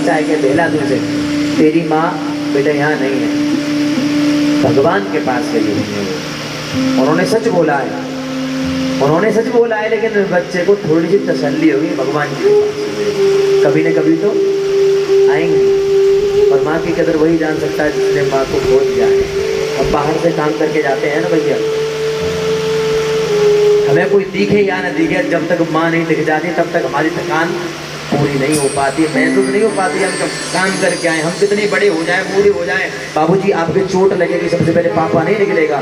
बच्चा है क्या बहला तुझे, तेरी माँ बेटा यहाँ नहीं है, भगवान के पास गई है। उन्होंने सच बोला है, उन्होंने सच बोला है, लेकिन बच्चे को थोड़ी सी तसल्ली होगी भगवान के पास कभी न कभी तो आएंगे। और माँ की कदर वही जान सकता है जिसने माँ को खोज दिया है। अब बाहर से काम करके जाते हैं ना भैया, हमें कोई दिखे या ना दिखे, जब तक माँ नहीं दिख जाती तब तक हमारी थकान पूरी नहीं हो पाती, महसूस नहीं हो पाती। हम जब काम करके आए, हम कितने बड़े हो जाए, बूढ़े हो जाए, बाबूजी आपके चोट लगेगी, सबसे पहले पापा नहीं निकलेगा,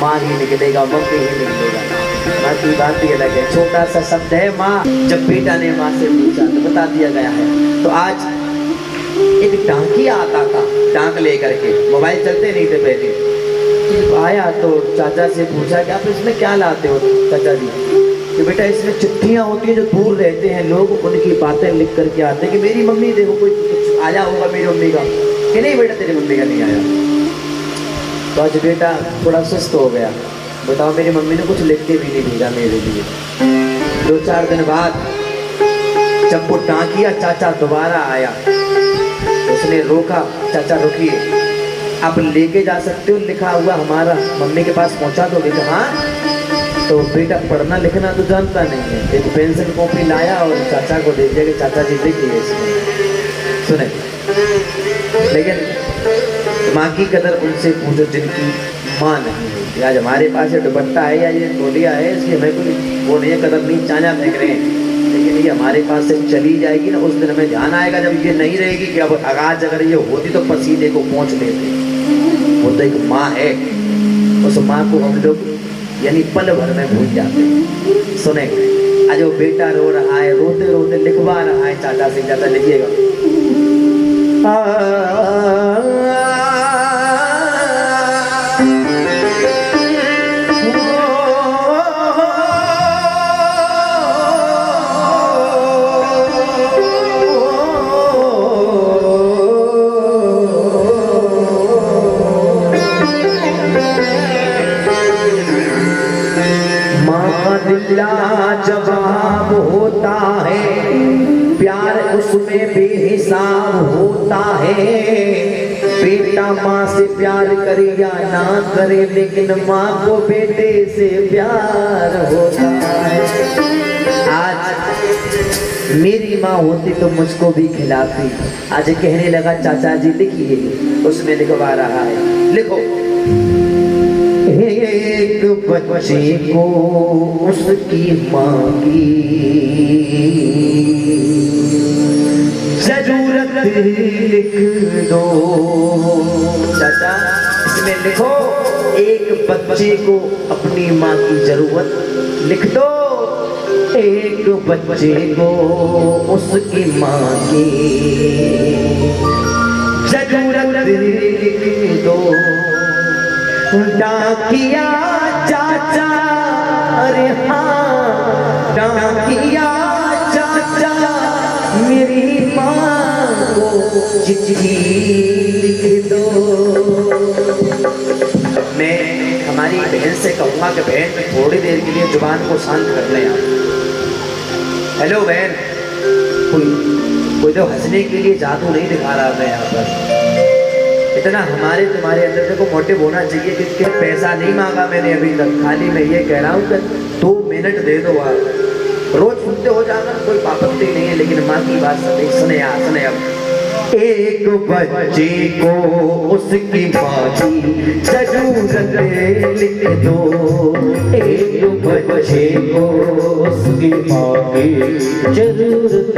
माँ ही निकलेगा, मम्मी ही निकलेगा। माँ की बात ही अलग है। छोटा सा शब्द है माँ। जब बेटा ने माँ से पूछा तो बता दिया गया है। तो आज एक डाकिया आता था, डाक लेकर के, मोबाइल चलते नहीं थे पहले, तो आया तो चाचा से पूछा कि आप इसमें क्या लाते हो चाचा जी? कि बेटा इसमें चिट्ठियाँ होती हैं, जो दूर रहते हैं लोग, उनकी बातें लिख करके आते हैं कि मेरी मम्मी देखो कोई कुछ आया होगा मेरी मम्मी का, कि नहीं बेटा तेरी मम्मी का नहीं आया। तो आज बेटा थोड़ा सुस्त हो गया, बताओ मेरी मम्मी ने कुछ लिख के भी नहीं भेजा मेरे लिए। 2-4 दिन बाद जब वो डाकिया चाचा दोबारा आया, उसने रोका, चाचा रुकिए, आप लेके जा सकते हो, लिखा हुआ हमारा मम्मी के पास पहुंचा दोगे? तो हाँ। तो बेटा पढ़ना लिखना तो जानता नहीं है, एक पेंसिल कॉपी लाया और चाचा को दे दिया कि चाचा जी लिखिए इसमें, सुने। लेकिन माँ की कदर उनसे पूछो जिनकी माँ नहीं होती। आज हमारे पास ये दुपट्टा है या ये तोलिया है, इसकी हमें कोई वो नहीं है, कदर नहीं, चांजा फेंक रहे हैं, लेकिन ये हमारे पास से चली जाएगी ना, उस दिन हमें ध्यान आएगा जब ये नहीं रहेगी कि अब आगाज अगर ये होती तो पसीने को पहुँच लेते। वो तो एक माँ है, उस माँ को हम लोग यानी पल भर में भूल जाते हैं। सुने, आज वो बेटा रो रहा है, रोते रोते लिखवा रहा है चाचा से, चाचा लिखिएगा। जवाब होता है, प्यार उसमें बेहिसाब होता है। बेटा माँ से प्यार करे या ना करे, लेकिन माँ को बेटे से प्यार होता है। आज मेरी माँ होती तो मुझको भी खिलाती। आज कहने लगा चाचा जी लिखिए, उसमें लिखवा रहा है, लिखो। एक बच्चे को उसकी माँ की जरूरत लिख दो। चाचा इसमें लिखो, एक बच्चे को अपनी माँ की जरूरत लिख दो। एक बच्चे को उसकी माँ की जरूरत लिख दो। डाकिया चाचा, अरे हाँ डाकिया चाचा, मेरी माँ को चिट्ठी लिख दो। मैं हमारी बहन से कहूँगा कि बहन थोड़ी देर के लिए जुबान को शांत कर लें आप। हेलो बहन, कोई तो हंसने के लिए जादू नहीं दिखा रहा था यहाँ पर। इतना हमारे तुम्हारे अंदर देखो मोटिव होना चाहिए कि पैसा नहीं मांगा मैंने अभी तक, खाली मैं ये कह रहा हूँ कि 2 मिनट दे दो आप। रोज सुनते हो जाना, कोई पाबंदी नहीं है, लेकिन माँ की बात सुने यार, सुने अब। एक बच्चे को उसकी माँ की जरूरत लिख दो। एक बच्चे को उसकी माँ की जरूरत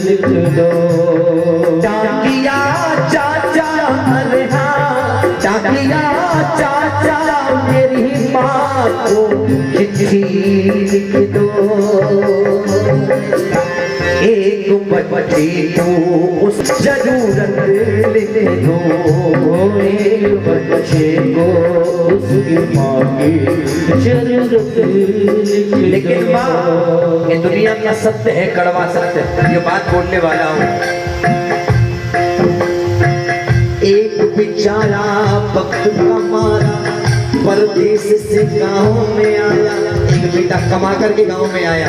लिख दो। डाकिया चाचा, अरे हाँ डाकिया चाचा, मेरी माँ को चिट्ठी लिख दो। एक बच्चे को उस जरूरत लिख दो। एक बच्चे को उसकी माँ की जरूरत लिख दो। लेकिन माँ, ये दुनिया का सत्य है, कड़वा सत्य, ये बात बोलने वाला हूँ। एक बेचारा वक्त का मारा परदेश से गाँव में आया। एक बेटा कमा करके गाँव में आया।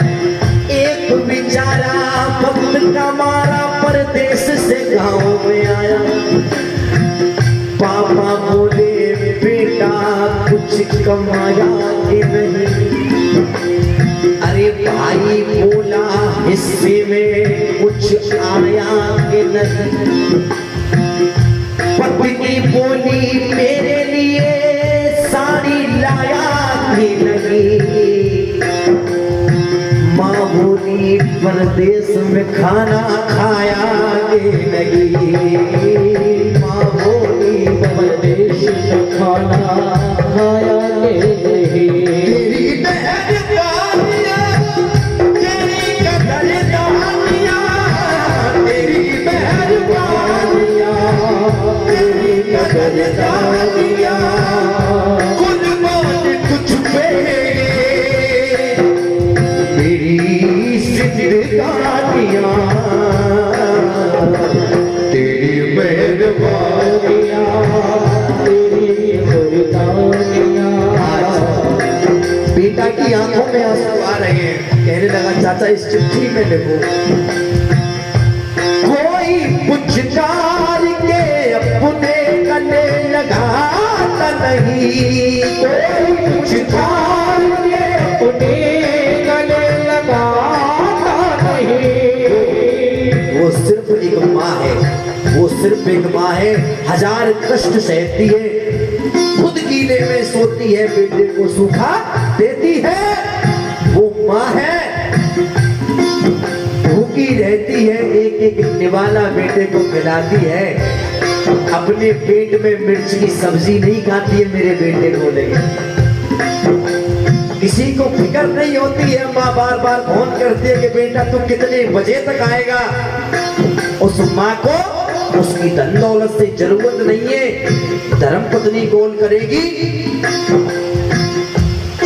एक एक बेचारा वक्त का मारा परदेश से गांव में आया। पापा बोले बेटा कुछ कमाया कि नहीं। अरे भाई बोला हिस्से में कुछ आया कि नहीं। पत्नी बोली मेरे लिए साड़ी लाया कि नहीं। माँ बोली परदेश में खाना खाया कि नहीं। माँ बोली परदेश में खाना खाया कि नहीं। तेरी मेहरबानियाँ तेरी कदरदानियाँ तेरी मेहरबानियाँ तेरी कदरदानियाँ कुर्बान तुझ पे तेरी जिंदगानियाँ तेरी मेहरबानियाँ तेरी कुर्बानियाँ। बेटा की आंखों में आंसू आ रहे हैं। कहने लगा चाचा इस चिट्ठी में लिखो कोई पुचकार के अपने गले लगाता नहीं। कोई पुचकार के अपने गले लगाता नहीं। वो सिर्फ एक माँ है। वो सिर्फ एक माँ है। हजार कष्ट सहती है। खुद गीले में सोती है बेटे को सूखा देती है। वो माँ है भूखी रहती है एक एक निवाला बेटे को खिलाती है। अपने पेट में मिर्च की सब्जी नहीं खाती है मेरे बेटे को लेकर। किसी को फिक्र नहीं होती है। माँ बार बार फोन करती है कि बेटा तू कितने बजे तक आएगा। उस माँ को उसकी धन दौलत से जरूरत नहीं है। धर्म पत्नी कॉल करेगी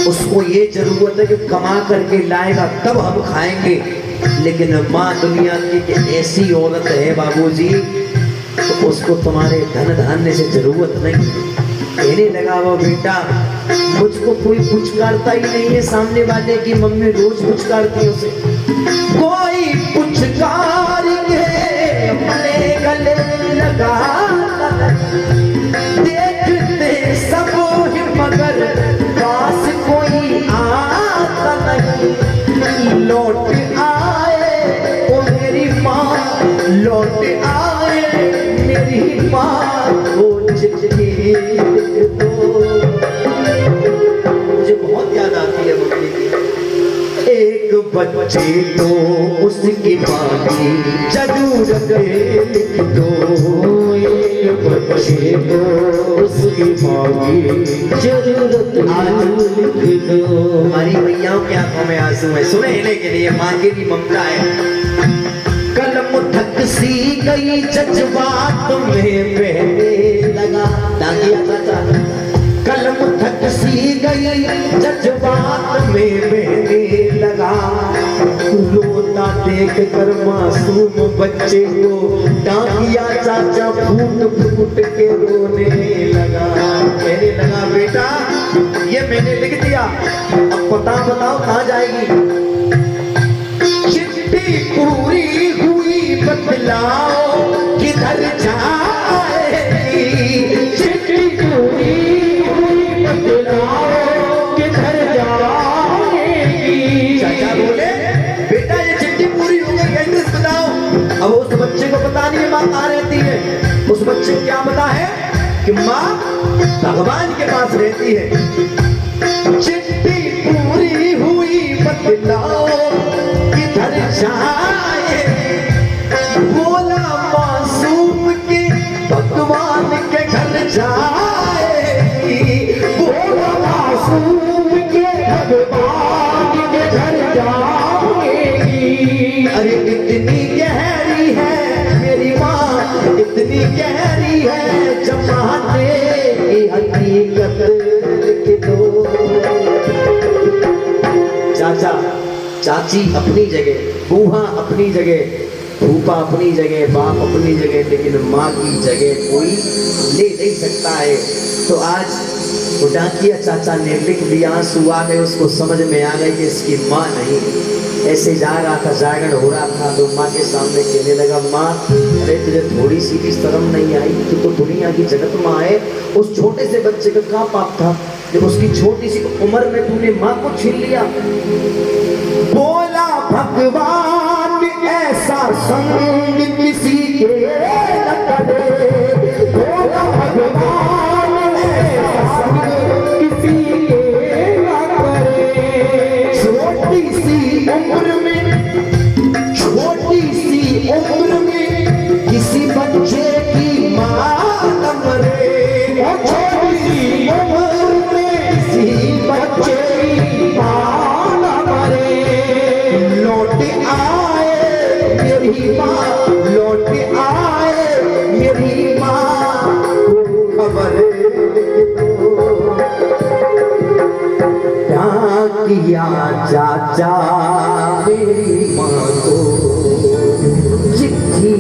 उसको ये जरूरत है कि कमा करके लाएगा तब हम खाएंगे। लेकिन माँ दुनिया की ऐसी औरत है बाबूजी तो उसको तुम्हारे धन धान्य से जरूरत नहीं। कहने लगा वो बेटा मुझको कोई पुचकारता ही नहीं है। सामने वाले की मम्मी रोज पुचकारती है उसे। कोई पुचकार अपने गले लगाता देखते सब मगर पास कोई आता नहीं। लौट आए ओ मेरी माँ लौट आए मेरी माँ को चिट्ठी लिख दो। मुझे बहुत याद आती है मम्मी की। एक बच्चे तो उसकी माँ की जरूरत लिख दो। एक बच्चे तो उसकी माँ की जरूरत लिख दो। हमारी मैयाओं की आंखों में आंसू है। सुनने के लिए माँ की भी ममता है। कलम थक सी गई जज्बात में बहने लगा। दादिया चाचा कलम थक सी गई जज्बात में बहने लगा। रोता देख कर मासूम बच्चे को डाकिया चाचा फूट फूट के रोने लगा। कहने लगा बेटा ये मैंने लिख दिया अब पता बताओ कहाँ जाएगी। चिट्ठी पूरी हुई बतलाओ किधर जाएगी। चिट्ठी पूरी किधर जाएगी। चाचा बोले बेटा ये चिट्ठी पूरी हो गई एड्रेस बताओ। अब उस बच्चे को पता नहीं माँ कहाँ रहती है। उस बच्चे को क्या पता है कि माँ भगवान के पास रहती है। चिट्ठी पूरी हुई बतलाओ किधर जाएगी। बोला मासूम के भगवान के घर जाएगी। बोला मासूम के भगवान के घर जाएगी। अरे इतनी गहरी है मेरी माँ इतनी गहरी है जमाने की हकीकत के दो। चाचा चाची अपनी जगह, बूहा अपनी जगह, फूफा अपनी जगह, बाप अपनी जगह, लेकिन माँ की जगह कोई ले नहीं सकता है। तो आज वो डाकिया चाचा ने लिख दिया, आंसू आ गए, उसको समझ में आ गई कि इसकी माँ नहीं ऐसे जा रहा था, जागरण हो रहा था, तो माँ के सामने कहने लगा, माँ अरे तुझे थोड़ी सी भी शर्म नहीं आई? तू तो दुनिया की जगत माँ है। उस छोटे से बच्चे का क्या पाप था जब उसकी छोटी सी उम्र में तूने माँ को छीन लिया? बोला भगवान ऐसा संग किसी के न करे, बोला भगवान ऐसा संग किसी के न करे। छोटी सी उम्र में किसी बच्चे की माँ न मरे, छोटी सी उम्र में किसी बच्चे की माँ न मरे। लौट आए मेरी माँ, लौट आए मेरी माँ को खबर क्या किया चाचा मेरी माँ को। चिट्ठी